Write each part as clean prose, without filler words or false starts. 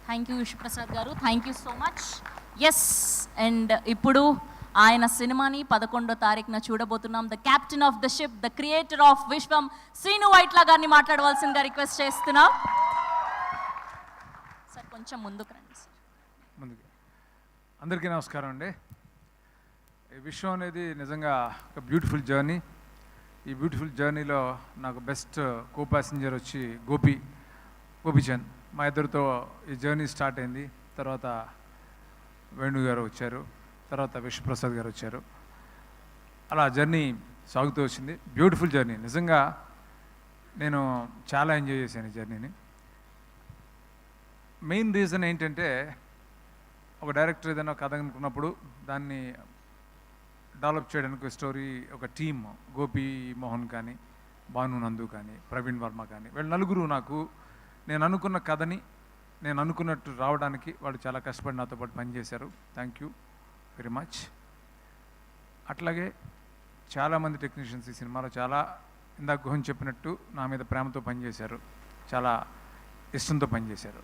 Thank you Vishwaprasad గారు, thank you so much. Yes, and ఇప్పుడు ఆయన సినిమాని 11వ తారీఖున చూడబోతున్నాం. The captain of the ship, the creator of Viswam, Srinu Vaitla గారిని మాట్లాడవలసిందిగా రిక్వెస్ట్ చేస్తున్నాం. సార్ కొంచెం ముందుకు రండి సార్. ముందుకు. అందరికీ నమస్కారం అండి. ఈ విశ్వం అనేది నిజంగా ఒక బ్యూటిఫుల్ జర్నీ. ఈ బ్యూటిఫుల్ జర్నీలో నాకు బెస్ట్ కో ప్యాసింజర్ వచ్చి గోపీచంద్. మా ఇద్దరితో ఈ జర్నీ స్టార్ట్ అయింది. తర్వాత వేణు గారు వచ్చారు, తర్వాత విశ్వప్రసాద్ గారు వచ్చారు. అలా జర్నీ సాగుతూ వచ్చింది. Beautiful journey. నిజంగా నేను చాలా ఎంజాయ్ చేశాను ఈ జర్నీని. మెయిన్ రీజన్ ఏంటంటే, ఒక డైరెక్టర్ ఏదైనా కథ అనుకున్నప్పుడు దాన్ని డెవలప్ చేయడానికి స్టోరీ, ఒక టీమ్, గోపి మోహన్ కానీ, భాను నందు కానీ, ప్రవీణ్ వర్మ కానీ, వీళ్ళు నలుగురు నాకు నేను అనుకున్న కథని నేను అనుకున్నట్టు రావడానికి వాళ్ళు చాలా కష్టపడి నాతో పాటు పనిచేశారు. Thank you very much. అట్లాగే చాలామంది టెక్నీషియన్స్ ఈ సినిమాలో చాలా, ఇందాక గుహన్ చెప్పినట్టు, నా మీద ప్రేమతో పనిచేశారు, చాలా ఇష్టంతో పనిచేశారు.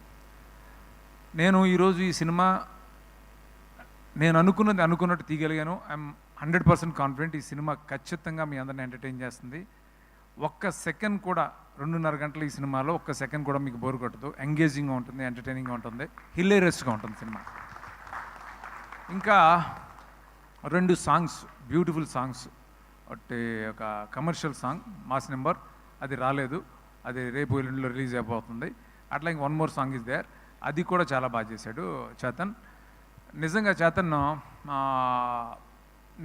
నేను ఈరోజు ఈ సినిమా నేను అనుకున్నట్టు తీయగలిగాను. I'm 100% confident. ఈ సినిమా ఖచ్చితంగా మీ అందరిని ఎంటర్టైన్ చేస్తుంది. ఒక్క సెకండ్ కూడా, 2.5 గంటలు ఈ సినిమాలో ఒక్క సెకండ్ కూడా మీకు బోర్ కొట్టదు. ఎంగేజింగ్గా ఉంటుంది, ఎంటర్టైనింగ్గా ఉంటుంది, హిలేరియస్గా ఉంటుంది సినిమా. ఇంకా 2 సాంగ్స్, బ్యూటిఫుల్ సాంగ్స్. ఒకటి ఒక కమర్షియల్ సాంగ్, మాస్ నెంబర్, అది రాలేదు, అది రేపు ఎల్లుండిలో రిలీజ్ అయిపోతుంది. అట్లా ఇంక 1 మోర్ సాంగ్ ఇస్ దేర్, అది కూడా చాలా బాగా చేశాడు చేతన్. నిజంగా చేతన్,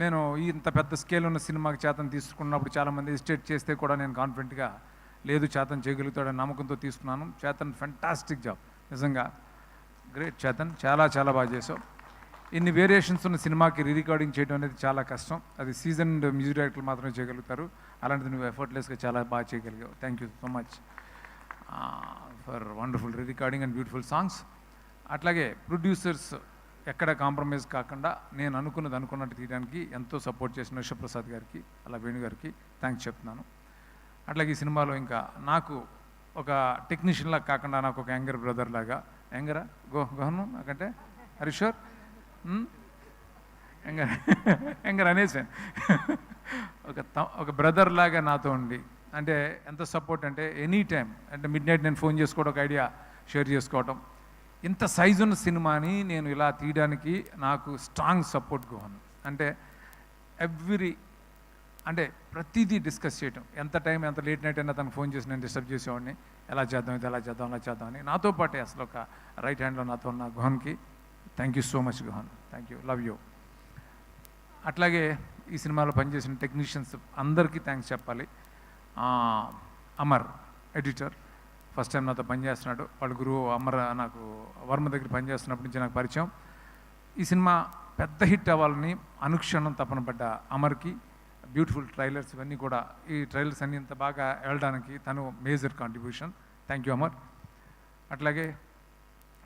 నేను ఇంత పెద్ద స్కేల్ ఉన్న సినిమాకి చేతన్ తీసుకున్నప్పుడు చాలామంది ఎస్టేట్ చేస్తే కూడా నేను కాన్ఫిడెంట్గా లేదు చేతన్ చేయగలుగుతాడని నమ్మకంతో తీసుకున్నాను. చేతన్ ఫెంటాస్టిక్ జాబ్, నిజంగా గ్రేట్ చేతన్, చాలా చాలా బాగా చేసావు. ఇన్ని వేరియేషన్స్ ఉన్న సినిమాకి రికార్డింగ్ చేయడం అనేది చాలా కష్టం. అది సీజన్డ్ మ్యూజిక్ డైరెక్టర్లు మాత్రమే చేయగలుగుతారు. అలాంటిది నువ్వు ఎఫర్ట్లెస్గా చాలా బాగా చేయగలిగావు. Thank you so much for wonderful recording and beautiful songs. అట్లాగే ప్రొడ్యూసర్స్ ఎక్కడ కాంప్రమైజ్ కాకుండా నేను అనుకున్నట్టు తీయడానికి ఎంతో సపోర్ట్ చేసిన విశ్వప్రసాద్ గారికి, అలా వేణు గారికి థ్యాంక్స్ చెప్తున్నాను. అట్లాగే ఈ సినిమాలో ఇంకా నాకు ఒక టెక్నీషియన్లా కాకుండా నాకు ఒక యంగర్ బ్రదర్ లాగా, యంగరా గోహను నాకంటే హరీశ్వర్ యంగర్ అనేసాను, ఒక బ్రదర్ లాగా నాతో ఉండి, అంటే ఎంత సపోర్ట్ అంటే ఎనీ టైం, అంటే మిడ్ నైట్ నేను ఫోన్ చేసుకోవడం, ఒక ఐడియా షేర్ చేసుకోవటం. ఇంత సైజు ఉన్న సినిమాని నేను ఇలా తీయడానికి నాకు స్ట్రాంగ్ సపోర్ట్ గోహన్. అంటే అంటే ప్రతిదీ డిస్కస్ చేయటం, ఎంత టైం, ఎంత లేట్ నైట్ అయినా తనకు ఫోన్ చేసి నేను డిస్టర్బ్ చేసేవాడిని, ఎలా చేద్దాం, ఇది ఎలా చేద్దాం, అలా చేద్దాం అని. నాతో పాటే అసలు ఒక రైట్ హ్యాండ్లో నాతో ఉన్న గోహన్కి thank you so much Gohan, thank you, love you. అట్లాగే ఈ సినిమాలో పనిచేసిన టెక్నీషియన్స్ అందరికీ థ్యాంక్స్ చెప్పాలి. అమర్ ఎడిటర్, ఫస్ట్ టైం నాతో పనిచేస్తున్నాడు. వాళ్ళ గురువు అమర్ నాకు వర్మ దగ్గర పనిచేస్తున్నప్పటి నుంచి నాకు పరిచయం. ఈ సినిమా పెద్ద హిట్ అవ్వాలని అనుక్షణం తపన పడ్డ అమర్కి బ్యూటిఫుల్ ట్రైలర్స్, ఇవన్నీ కూడా, ఈ ట్రైలర్స్ అన్నీ ఇంత బాగా వెళ్ళడానికి తను major contribution. Thank you Amar. అట్లాగే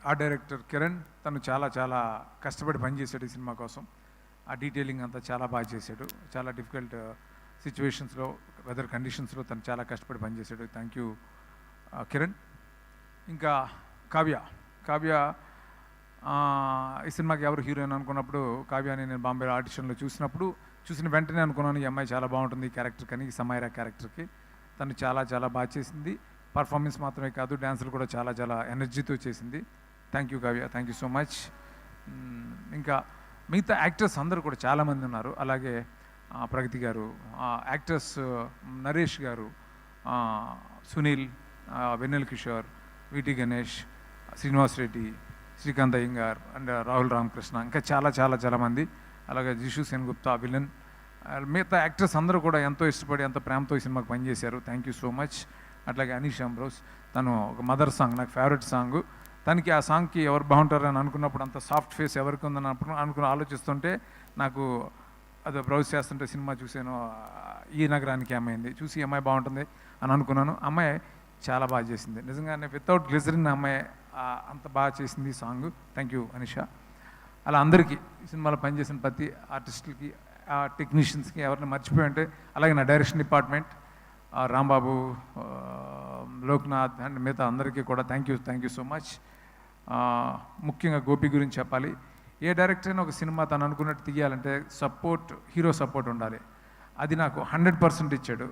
ఆ డైరెక్టర్ కిరణ్, తను చాలా చాలా కష్టపడి పనిచేశాడు ఈ సినిమా కోసం. ఆ డీటెయిలింగ్ అంతా చాలా బాగా చేశాడు. చాలా డిఫికల్ట్ సిచ్యువేషన్స్లో, వెదర్ కండిషన్స్లో తను చాలా కష్టపడి పనిచేశాడు. Thank you Kiran. ఇంకా కావ్య ఈ సినిమాకి ఎవరు హీరోయిన్ అనుకున్నప్పుడు కావ్యాని నేను బాంబేలో ఆడిషన్లో చూసిన వెంటనే అనుకున్నాను, ఈ అమ్మాయి చాలా బాగుంటుంది ఈ క్యారెక్టర్ కానీ, ఈ సమైరా క్యారెక్టర్కి. తను చాలా చాలా బాగా చేసింది. పర్ఫార్మెన్స్ మాత్రమే కాదు, డ్యాన్సులు కూడా చాలా చాలా ఎనర్జీతో చేసింది. Thank you Kavya, thank you so much. ఇంకా మిగతా యాక్టర్స్ అందరూ కూడా చాలామంది ఉన్నారు. అలాగే ప్రగతి గారు, యాక్టర్స్ నరేష్ గారు, సునీల్, వెన్నెల కిషోర్, విటి గణేష్, శ్రీనివాస్ రెడ్డి, శ్రీకాంత్ అయ్యంగార్ అండ్ రాహుల్ రామకృష్ణ, ఇంకా చాలా చాలా చాలామంది. అలాగే జిషు సెన్గుప్తా విలన్, మిగతా యాక్టర్స్ అందరూ కూడా ఎంతో ఇష్టపడి, ఎంతో ప్రేమతో ఈ సినిమాకి పనిచేశారు. Thank you so much. అట్లాగే అనీష్ అంబ్రోస్, తను ఒక మదర్ సాంగ్, నాకు ఫేవరెట్ సాంగ్. తనకి ఆ సాంగ్కి ఎవరు బాగుంటారని అనుకున్నప్పుడు, అంత సాఫ్ట్ ఫేస్ ఎవరికి ఉందని ఆలోచిస్తుంటే, నాకు అది బ్రౌజ్ చేస్తుంటే సినిమా చూశాను, ఈ నగరానికి అమ్మాయింది, చూసి అమ్మాయి బాగుంటుంది అని అనుకున్నాను. అమ్మాయి చాలా బాగా చేసింది, నిజంగానే వితౌట్ గ్లిజరిన్ అమ్మాయి అంత బాగా చేసింది సాంగ్. Thank you Anisha. అలా అందరికీ ఈ సినిమాలో పనిచేసిన ప్రతి ఆర్టిస్టులకి, టెక్నీషియన్స్కి, ఎవరిని మర్చిపోయి ఉంటే, అలాగే నా direction department, Rambabu, Loknath and మిగతా అందరికీ కూడా థ్యాంక్ యూ సో మచ్. ముఖ్యంగా గోపి గురించి చెప్పాలి. ఏ డైరెక్టర్ అయినా ఒక సినిమా తను అనుకున్నట్టు తీయాలంటే హీరో సపోర్ట్ ఉండాలి. అది నాకు 100% ఇచ్చాడు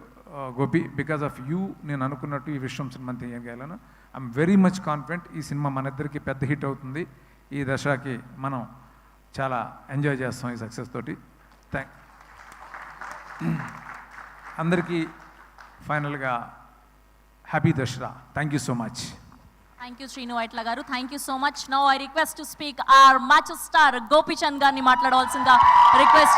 గోపి. బికాజ్ ఆఫ్ యూ నేను అనుకున్నట్టు ఈ విశ్వం సినిమా తీయగలను. ఐఎమ్ వెరీ మచ్ కాన్ఫిడెంట్ ఈ సినిమా మన ఇద్దరికి పెద్ద హిట్ అవుతుంది. ఈ దశకి మనం చాలా ఎంజాయ్ చేస్తాం ఈ సక్సెస్ తోటి. అందరికీ ఫైనల్గా happy Dasara. Thank you so much. Thank you Sreenu Vaitla గారు. Thank you so much. Now I request to speak our macho star Gopichand గారిని మాట్లాడవలసిందిగా రిక్వెస్ట్